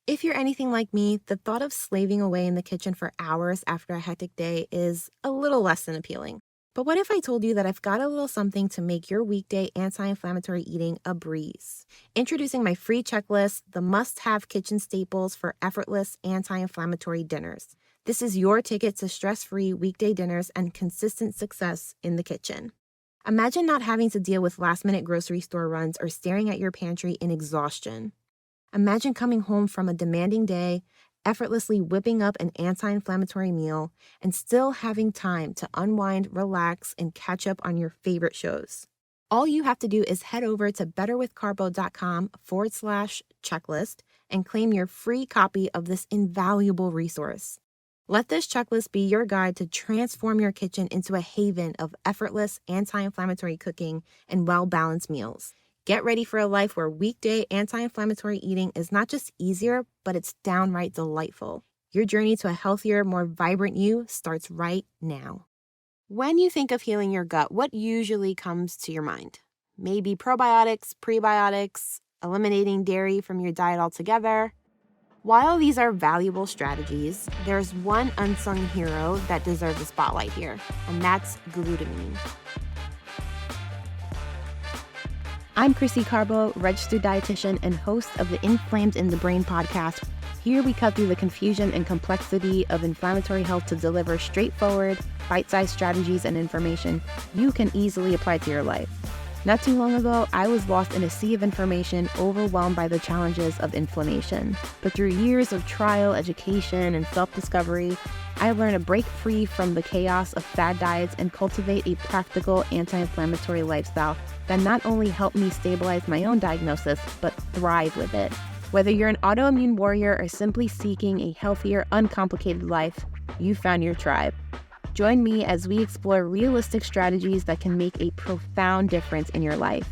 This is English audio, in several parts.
If you're anything like me, the thought of slaving away in the kitchen for hours after a hectic day is a little less than appealing. But what if I told you that I've got a little something to make your weekday anti-inflammatory eating a breeze? Introducing my free checklist, the must-have kitchen staples for effortless anti-inflammatory dinners. This is your ticket to stress-free weekday dinners and consistent success in the kitchen. Imagine not having to deal with last-minute grocery store runs or staring at your pantry in exhaustion. Imagine coming home from a demanding day, effortlessly whipping up an anti-inflammatory meal, and still having time to unwind, relax, and catch up on your favorite shows. All you have to do is head over to betterwithcarbo.com/checklist and claim your free copy of this invaluable resource. Let this checklist be your guide to transform your kitchen into a haven of effortless anti-inflammatory cooking and well-balanced meals. Get ready for a life where weekday anti-inflammatory eating is not just easier, but it's downright delightful. Your journey to a healthier, more vibrant you starts right now. When you think of healing your gut, what usually comes to your mind? Maybe probiotics, prebiotics, eliminating dairy from your diet altogether. While these are valuable strategies, there's one unsung hero that deserves a spotlight here, and that's glutamine. I'm Chrissy Carbo, registered dietitian and host of the Inflamed in the Brain podcast. Here we cut through the confusion and complexity of inflammatory health to deliver straightforward, bite-sized strategies and information you can easily apply to your life. Not too long ago, I was lost in a sea of information, overwhelmed by the challenges of inflammation. But through years of trial, education, and self-discovery, I learned to break free from the chaos of fad diets and cultivate a practical anti-inflammatory lifestyle that not only helped me stabilize my own diagnosis, but thrive with it. Whether you're an autoimmune warrior or simply seeking a healthier, uncomplicated life, you found your tribe. Join me as we explore realistic strategies that can make a profound difference in your life.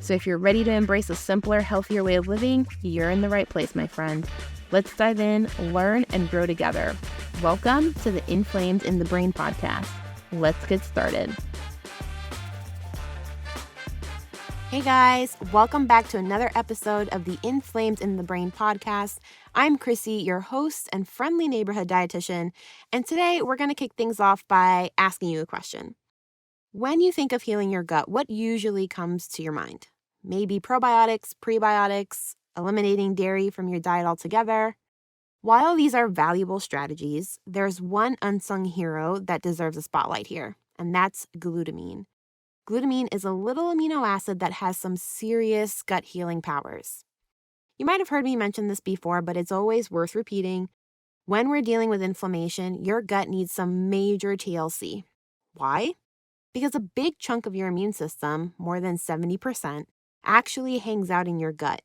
So if you're ready to embrace a simpler, healthier way of living, you're in the right place, my friend. Let's dive in, learn, and grow together. Welcome to the Inflamed in the Brain podcast. Let's get started. Hey guys, welcome back to another episode of the Inflamed in the Brain podcast. I'm Chrissy, your host and friendly neighborhood dietitian, and today we're going to kick things off by asking you a question. When you think of healing your gut, what usually comes to your mind? Maybe probiotics, prebiotics, eliminating dairy from your diet altogether. While these are valuable strategies, there's one unsung hero that deserves a spotlight here, and that's glutamine. Glutamine is a little amino acid that has some serious gut healing powers. You might have heard me mention this before, but it's always worth repeating. When we're dealing with inflammation, your gut needs some major TLC. Why? Because a big chunk of your immune system, more than 70%, actually hangs out in your gut.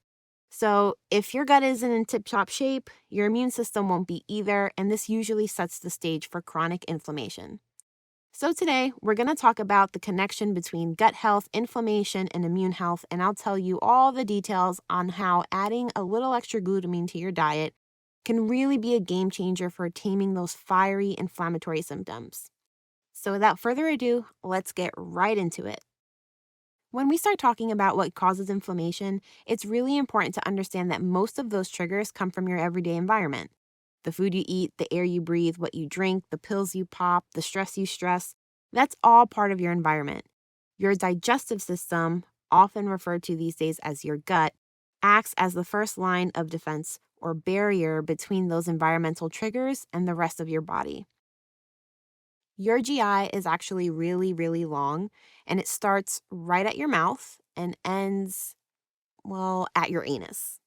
So if your gut isn't in tip-top shape, your immune system won't be either, and this usually sets the stage for chronic inflammation. So today, we're going to talk about the connection between gut health, inflammation, and immune health, and I'll tell you all the details on how adding a little extra glutamine to your diet can really be a game changer for taming those fiery inflammatory symptoms. So without further ado, let's get right into it. When we start talking about what causes inflammation, it's really important to understand that most of those triggers come from your everyday environment. The food you eat, the air you breathe, what you drink, the pills you pop, the stress you stress, that's all part of your environment. Your digestive system, often referred to these days as your gut, acts as the first line of defense or barrier between those environmental triggers and the rest of your body. Your GI is actually really, really long, and it starts right at your mouth and ends, at your anus.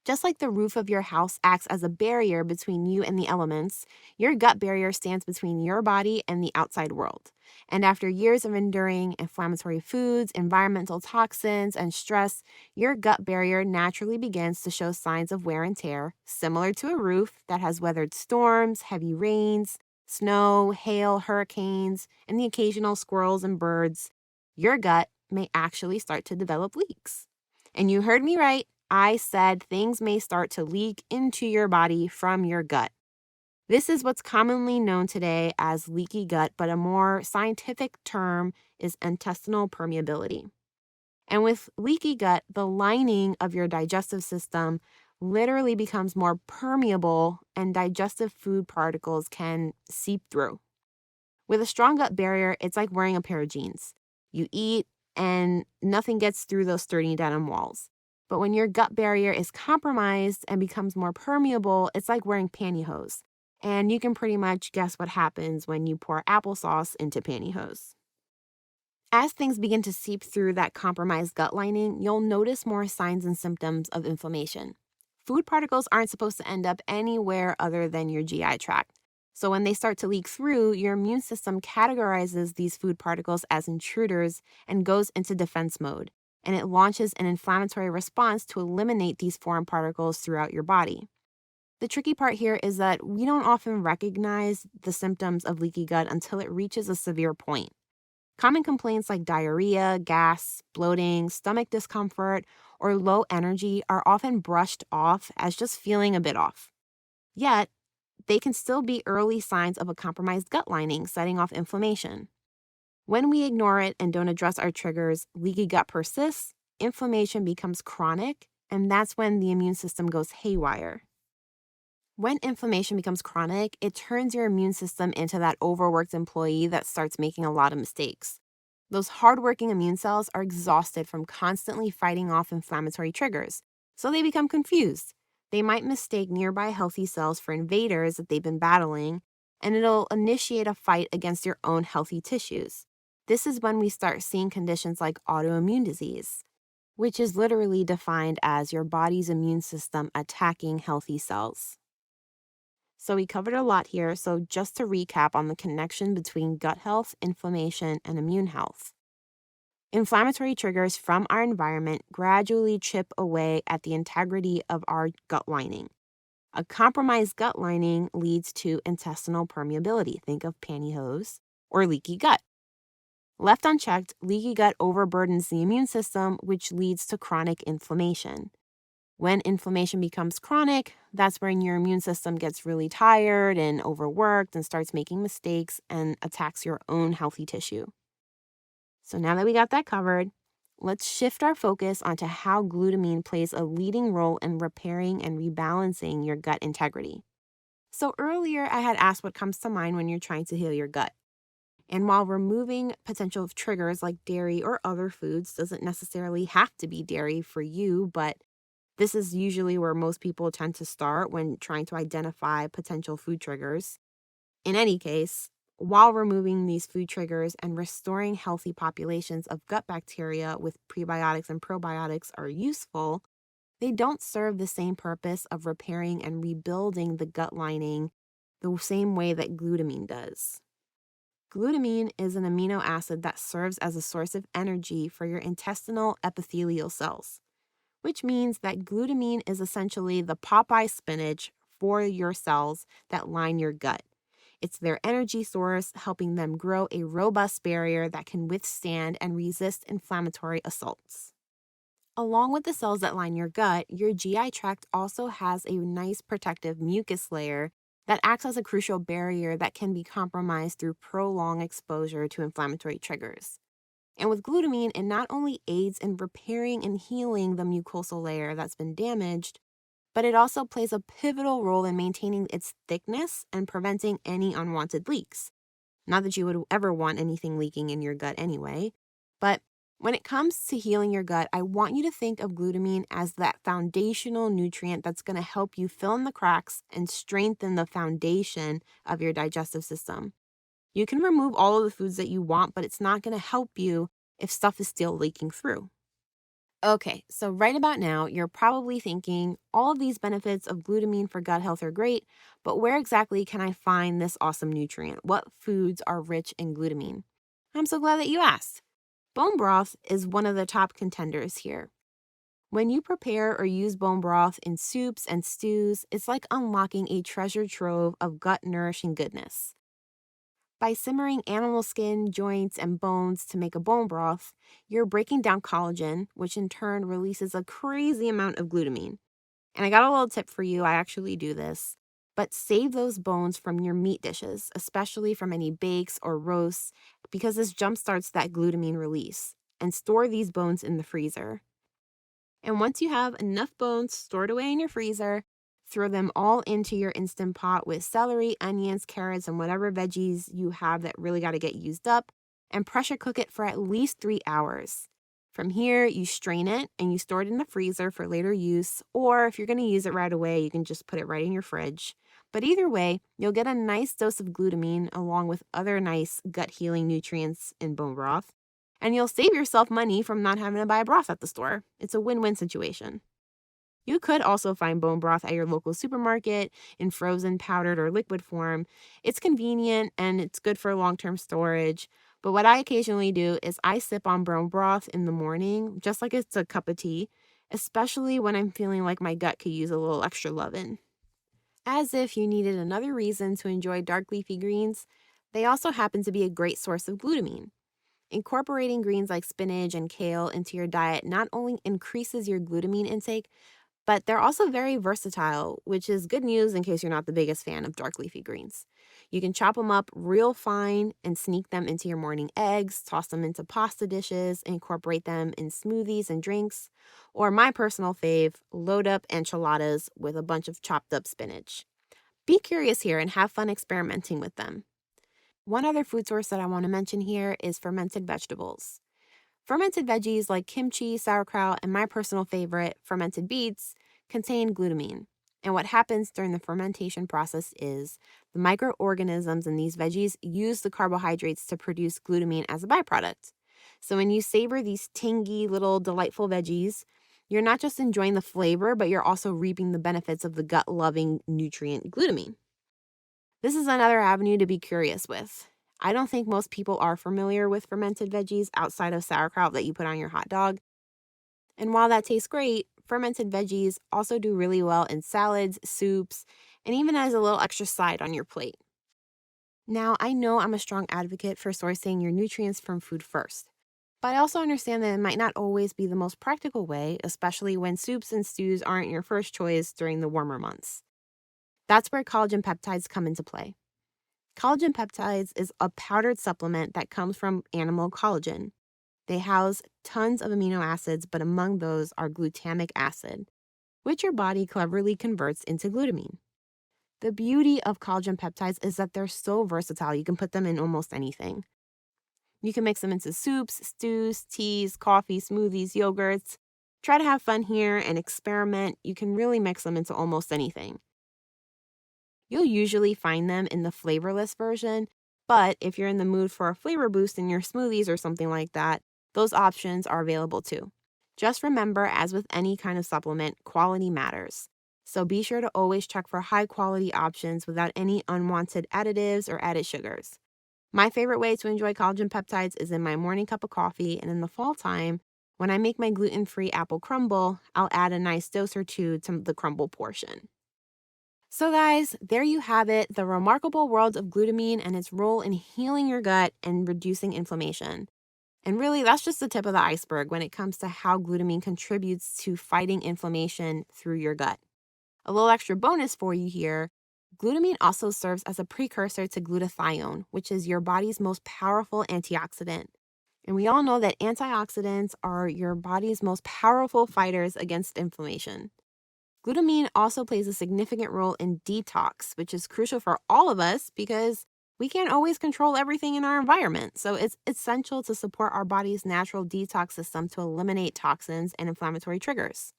Just like the roof of your house acts as a barrier between you and the elements, your gut barrier stands between your body and the outside world. And after years of enduring inflammatory foods, environmental toxins, and stress, your gut barrier naturally begins to show signs of wear and tear, similar to a roof that has weathered storms, heavy rains, snow, hail, hurricanes, and the occasional squirrels and birds. Your gut may actually start to develop leaks. And you heard me right. I said things may start to leak into your body from your gut. This is what's commonly known today as leaky gut, but a more scientific term is intestinal permeability. And with leaky gut, the lining of your digestive system literally becomes more permeable and digestive food particles can seep through. With a strong gut barrier, it's like wearing a pair of jeans. You eat and nothing gets through those sturdy denim walls. But when your gut barrier is compromised and becomes more permeable, it's like wearing pantyhose. And you can pretty much guess what happens when you pour applesauce into pantyhose. As things begin to seep through that compromised gut lining, you'll notice more signs and symptoms of inflammation. Food particles aren't supposed to end up anywhere other than your GI tract. So when they start to leak through, your immune system categorizes these food particles as intruders and goes into defense mode. And it launches an inflammatory response to eliminate these foreign particles throughout your body. The tricky part here is that we don't often recognize the symptoms of leaky gut until it reaches a severe point. Common complaints like diarrhea, gas, bloating, stomach discomfort, or low energy are often brushed off as just feeling a bit off. Yet, they can still be early signs of a compromised gut lining setting off inflammation. When we ignore it and don't address our triggers, leaky gut persists, inflammation becomes chronic, and that's when the immune system goes haywire. When inflammation becomes chronic, it turns your immune system into that overworked employee that starts making a lot of mistakes. Those hardworking immune cells are exhausted from constantly fighting off inflammatory triggers, so they become confused. They might mistake nearby healthy cells for invaders that they've been battling, and it'll initiate a fight against your own healthy tissues. This is when we start seeing conditions like autoimmune disease, which is literally defined as your body's immune system attacking healthy cells. So we covered a lot here, so just to recap on the connection between gut health, inflammation, and immune health. Inflammatory triggers from our environment gradually chip away at the integrity of our gut lining. A compromised gut lining leads to intestinal permeability, think of pantyhose, or leaky gut. Left unchecked, leaky gut overburdens the immune system, which leads to chronic inflammation. When inflammation becomes chronic, that's when your immune system gets really tired and overworked and starts making mistakes and attacks your own healthy tissue. So now that we got that covered, let's shift our focus onto how glutamine plays a leading role in repairing and rebalancing your gut integrity. So earlier, I had asked what comes to mind when you're trying to heal your gut. And while removing potential triggers like dairy or other foods doesn't necessarily have to be dairy for you, but this is usually where most people tend to start when trying to identify potential food triggers. In any case, while removing these food triggers and restoring healthy populations of gut bacteria with prebiotics and probiotics are useful, they don't serve the same purpose of repairing and rebuilding the gut lining the same way that glutamine does. Glutamine is an amino acid that serves as a source of energy for your intestinal epithelial cells, which means that glutamine is essentially the Popeye spinach for your cells that line your gut. It's their energy source, helping them grow a robust barrier that can withstand and resist inflammatory assaults. Along with the cells that line your gut, your GI tract also has a nice protective mucus layer that acts as a crucial barrier that can be compromised through prolonged exposure to inflammatory triggers. And with glutamine, it not only aids in repairing and healing the mucosal layer that's been damaged, but it also plays a pivotal role in maintaining its thickness and preventing any unwanted leaks. Not that you would ever want anything leaking in your gut anyway, but when it comes to healing your gut, I want you to think of glutamine as that foundational nutrient that's going to help you fill in the cracks and strengthen the foundation of your digestive system. You can remove all of the foods that you want, but it's not going to help you if stuff is still leaking through. Okay, so right about now, you're probably thinking all of these benefits of glutamine for gut health are great, but where exactly can I find this awesome nutrient? What foods are rich in glutamine? I'm so glad that you asked. Bone broth is one of the top contenders here. When you prepare or use bone broth in soups and stews, it's like unlocking a treasure trove of gut-nourishing goodness. By simmering animal skin, joints, and bones to make a bone broth, you're breaking down collagen, which in turn releases a crazy amount of glutamine. And I got a little tip for you. I actually do this. But save those bones from your meat dishes, especially from any bakes or roasts, because this jumpstarts that glutamine release. And store these bones in the freezer. And once you have enough bones stored away in your freezer, throw them all into your Instant Pot with celery, onions, carrots, and whatever veggies you have that really got to get used up, and pressure cook it for at least 3 hours. From here, you strain it and you store it in the freezer for later use, or if you're going to use it right away, you can just put it right in your fridge. But either way, you'll get a nice dose of glutamine along with other nice gut healing nutrients in bone broth, and you'll save yourself money from not having to buy broth at the store. It's a win-win situation. You could also find bone broth at your local supermarket in frozen, powdered, or liquid form. It's convenient and it's good for long-term storage. But what I occasionally do is I sip on bone broth in the morning, just like it's a cup of tea, especially when I'm feeling like my gut could use a little extra lovin'. As if you needed another reason to enjoy dark leafy greens, they also happen to be a great source of glutamine. Incorporating greens like spinach and kale into your diet not only increases your glutamine intake, but they're also very versatile, which is good news in case you're not the biggest fan of dark leafy greens. You can chop them up real fine and sneak them into your morning eggs, toss them into pasta dishes, incorporate them in smoothies and drinks, or my personal fave, load up enchiladas with a bunch of chopped up spinach. Be curious here and have fun experimenting with them. One other food source that I want to mention here is fermented vegetables. Fermented veggies like kimchi, sauerkraut, and my personal favorite, fermented beets, contain glutamine. And what happens during the fermentation process is the microorganisms in these veggies use the carbohydrates to produce glutamine as a byproduct. So when you savor these tangy little delightful veggies, you're not just enjoying the flavor, but you're also reaping the benefits of the gut-loving nutrient glutamine. This is another avenue to be curious with. I don't think most people are familiar with fermented veggies outside of sauerkraut that you put on your hot dog. And while that tastes great, fermented veggies also do really well in salads, soups, and even as a little extra side on your plate. Now, I know I'm a strong advocate for sourcing your nutrients from food first, but I also understand that it might not always be the most practical way, especially when soups and stews aren't your first choice during the warmer months. That's where collagen peptides come into play. Collagen peptides is a powdered supplement that comes from animal collagen. They house tons of amino acids, but among those are glutamic acid, which your body cleverly converts into glutamine. The beauty of collagen peptides is that they're so versatile. You can put them in almost anything. You can mix them into soups, stews, teas, coffee, smoothies, yogurts. Try to have fun here and experiment. You can really mix them into almost anything. You'll usually find them in the flavorless version, but if you're in the mood for a flavor boost in your smoothies or something like that, those options are available too. Just remember, as with any kind of supplement, quality matters. So be sure to always check for high quality options without any unwanted additives or added sugars. My favorite way to enjoy collagen peptides is in my morning cup of coffee, and in the fall time, when I make my gluten-free apple crumble, I'll add a nice dose or two to the crumble portion. So guys, there you have it, the remarkable world of glutamine and its role in healing your gut and reducing inflammation. And really, that's just the tip of the iceberg when it comes to how glutamine contributes to fighting inflammation through your gut. A little extra bonus for you here, glutamine also serves as a precursor to glutathione, which is your body's most powerful antioxidant. And we all know that antioxidants are your body's most powerful fighters against inflammation. Glutamine also plays a significant role in detox, which is crucial for all of us because we can't always control everything in our environment. So it's essential to support our body's natural detox system to eliminate toxins and inflammatory triggers.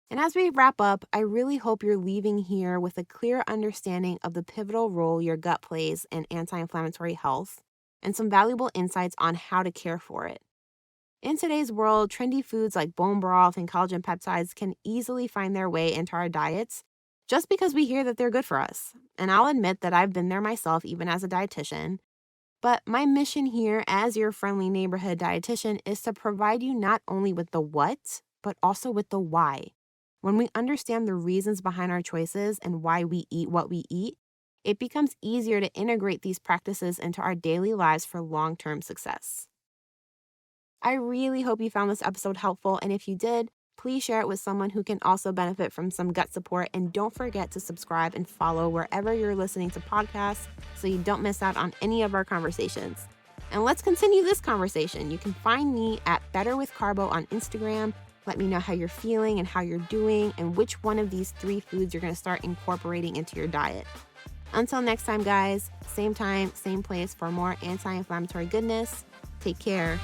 And as we wrap up, I really hope you're leaving here with a clear understanding of the pivotal role your gut plays in anti-inflammatory health and some valuable insights on how to care for it. In today's world, trendy foods like bone broth and collagen peptides can easily find their way into our diets just because we hear that they're good for us. And I'll admit that I've been there myself, even as a dietitian. But my mission here as your friendly neighborhood dietitian is to provide you not only with the what, but also with the why. When we understand the reasons behind our choices and why we eat what we eat, it becomes easier to integrate these practices into our daily lives for long-term success. I really hope you found this episode helpful, and if you did, please share it with someone who can also benefit from some gut support, and don't forget to subscribe and follow wherever you're listening to podcasts so you don't miss out on any of our conversations. And let's continue this conversation. You can find me at Better with Carbo on Instagram Let me know how you're feeling and how you're doing and which one of these 3 foods you're going to start incorporating into your diet. Until next time, guys, same time, same place for more anti-inflammatory goodness. Take care.